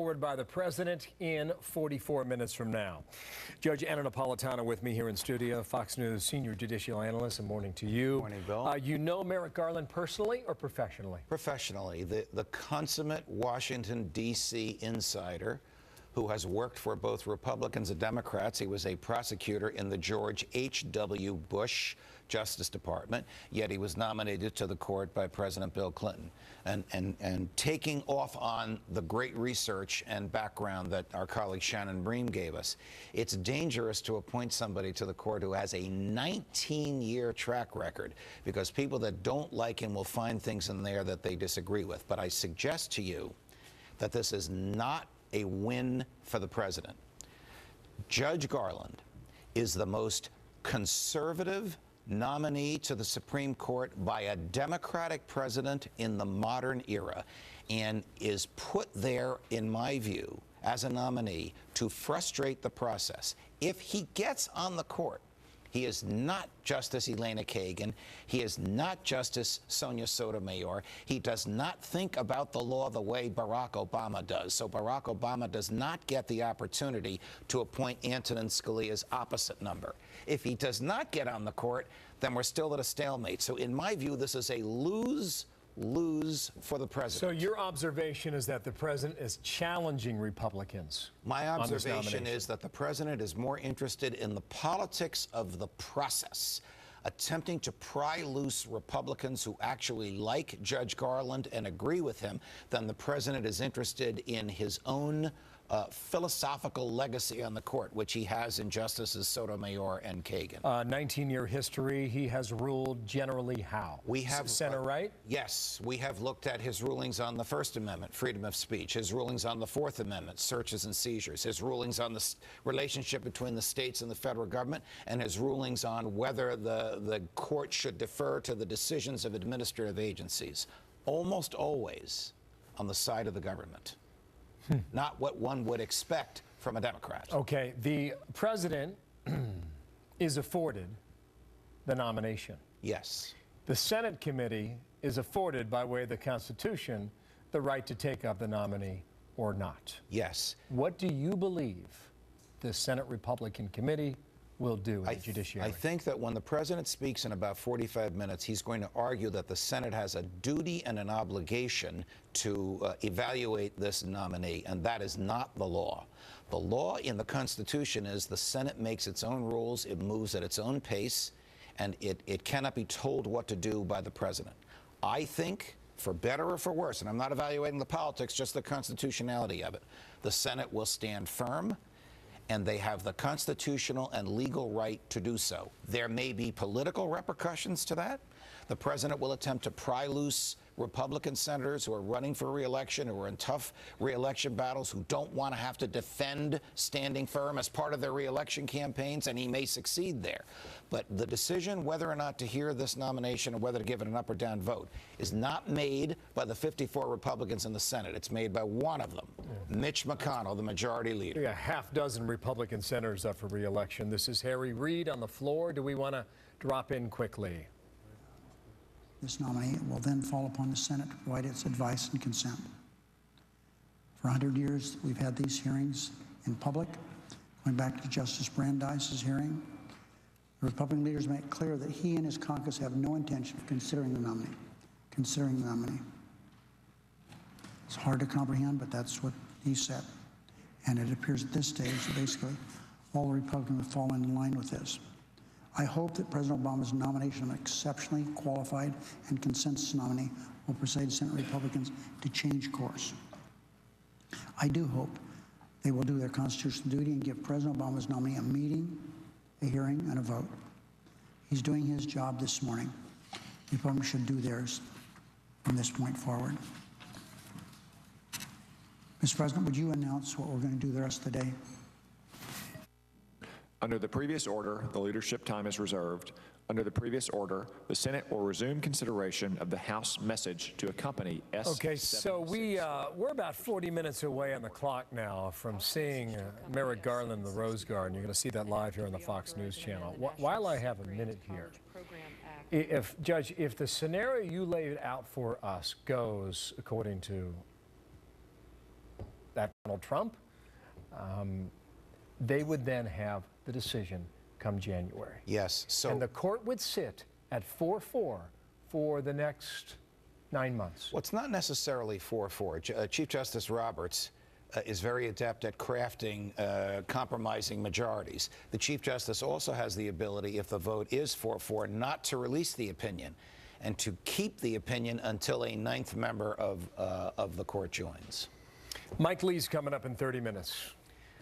Forward by the president in 44 minutes from now. Judge Napolitano with me here in studio, Fox News senior judicial analyst. And morning to you. Morning, Bill. You know Merrick Garaland personally or professionally? Professionally. The consummate Washington, D.C. insider who has worked for both Republicans and Democrats. He was a prosecutor in the George H.W. Bush Justice Department, yet he was nominated to the court by President Bill Clinton. And taking off on the great research and background that our colleague Shannon Bream gave us, it's dangerous to appoint somebody to the court who has a 19-year track record, because people that don't like him will find things in there that they disagree with. But I suggest to you that this is not a win for the president. Judge Garland is the most conservative nominee to the Supreme Court by a Democratic president in the modern era, and is put there, in my view, as a nominee to frustrate the process. If he gets on the court, he is not Justice Elena Kagan. He is not Justice Sonia Sotomayor. He does not think about the law the way Barack Obama does. So Barack Obama does not get the opportunity to appoint Antonin Scalia's opposite number. If he does not get on the court, then we're still at a stalemate. So in my view, this is a lose for the president. So your observation is that the president is challenging Republicans? My observation is that the president is more interested in the politics of the process, attempting to pry loose Republicans who actually like Judge Garland and agree with him, than the president is interested in his own philosophical legacy on the court, which he has in Justices Sotomayor and Kagan. 19-year history. He has ruled generally how? We have center right? Yes, we have looked at his rulings on the First Amendment, freedom of speech, his rulings on the Fourth Amendment, searches and seizures, his rulings on the relationship between the states and the federal government, and his rulings on whether the court should defer to the decisions of administrative agencies. Almost always on the side of the government. Not what one would expect from a Democrat. Okay, the president is afforded the nomination. Yes. The Senate committee is afforded, by way of the Constitution, the right to take up the nominee or not. Yes. What do you believe the Senate Republican committee will do in the judiciary? I think that when the president speaks in about 45 minutes, he's going to argue that the Senate has a duty and an obligation to evaluate this nominee, and that is not the law. The law in the Constitution is the Senate makes its own rules, it moves at its own pace, and it cannot be told what to do by the president. I think, for better or for worse, and I'm not evaluating the politics, just the constitutionality of it, the Senate will stand firm, and they have the constitutional and legal right to do so. There may be political repercussions to that. The president will attempt to pry loose Republican senators who are running for re-election, who are in tough re-election battles, who don't want to have to defend standing firm as part of their re-election campaigns, and he may succeed there. But the decision whether or not to hear this nomination or whether to give it an up or down vote is not made by the 54 Republicans in the Senate. It's made by one of them, Mitch McConnell, the majority leader. Yeah, half dozen Republican senators up for re-election. This is Harry Reid on the floor. Do we want to drop in quickly? This nominee will then fall upon the Senate to provide its advice and consent. For 100 years, we've had these hearings in public. Going back to Justice Brandeis's hearing, the Republican leaders made it clear that he and his caucus have no intention of considering the nominee. It's hard to comprehend, but that's what he said. And it appears at this stage that basically all the Republicans have fallen in line with this. I hope that President Obama's nomination of an exceptionally qualified and consensus nominee will persuade Senate Republicans to change course. I do hope they will do their constitutional duty and give President Obama's nominee a meeting, a hearing, and a vote. He's doing his job this morning. The Republicans should do theirs from this point forward. Mr. President, would you announce what we're going to do the rest of the day? Under the previous order, the leadership time is reserved. Under the previous order, the Senate will resume consideration of the House message to accompany S. Okay, so we're about 40 minutes away on the clock now from seeing Merrick Garaland in the Rose Garden. You're going to see that live here on the Fox News Channel. While I have a minute here, if Judge, if the scenario you laid out for us goes according to that Donald Trump, they would then have the decision come January. Yes. So And the court would sit at 4-4 for the next 9 months. well, it's not necessarily 4-4. Chief Justice Roberts is very adept at crafting compromising majorities. The Chief Justice also has the ability, if the vote is 4-4, not to release the opinion and to keep the opinion until a ninth member of the court joins. Mike Lee's coming up in 30 minutes.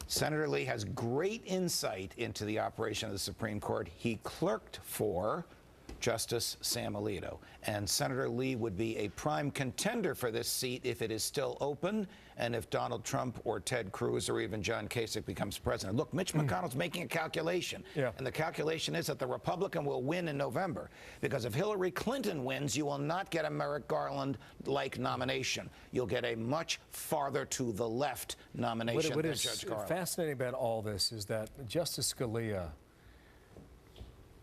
Senator Lee has great insight into the operation of the Supreme Court. He clerked for Justice Sam Alito, and Senator Lee would be a prime contender for this seat if it is still open and if Donald Trump or Ted Cruz or even John Kasich becomes president. Look, Mitch McConnell's making a calculation, and the calculation is that the Republican will win in November, because if Hillary Clinton wins, you will not get a Merrick Garland-like nomination. You'll get a much farther to the left nomination What than is Judge Garland. fascinating about all this is that Justice Scalia,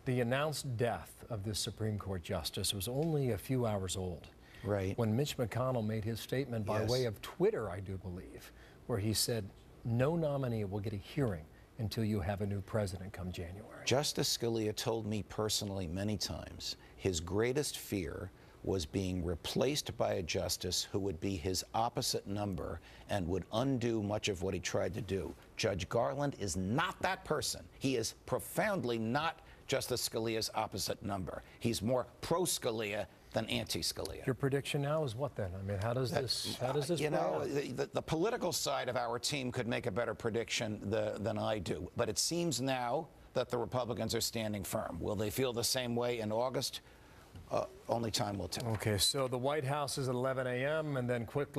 the announced death of this Supreme Court justice was only a few hours old. Right. When Mitch McConnell made his statement by way of Twitter, I do believe, where he said, no nominee will get a hearing until you have a new president come January. Justice Scalia told me personally many times his greatest fear was being replaced by a justice who would be his opposite number and would undo much of what he tried to do. Judge Garland is not that person. He is profoundly not Justice Scalia's opposite number. He's more pro-Scalia than anti-Scalia. Your prediction now is what then? I mean, how does this you play know, out? the political side of our team could make a better prediction than I do. But it seems now that the Republicans are standing firm. Will they feel the same way in August? Only time will tell. Okay, so the White House is at 11 a.m. and then quickly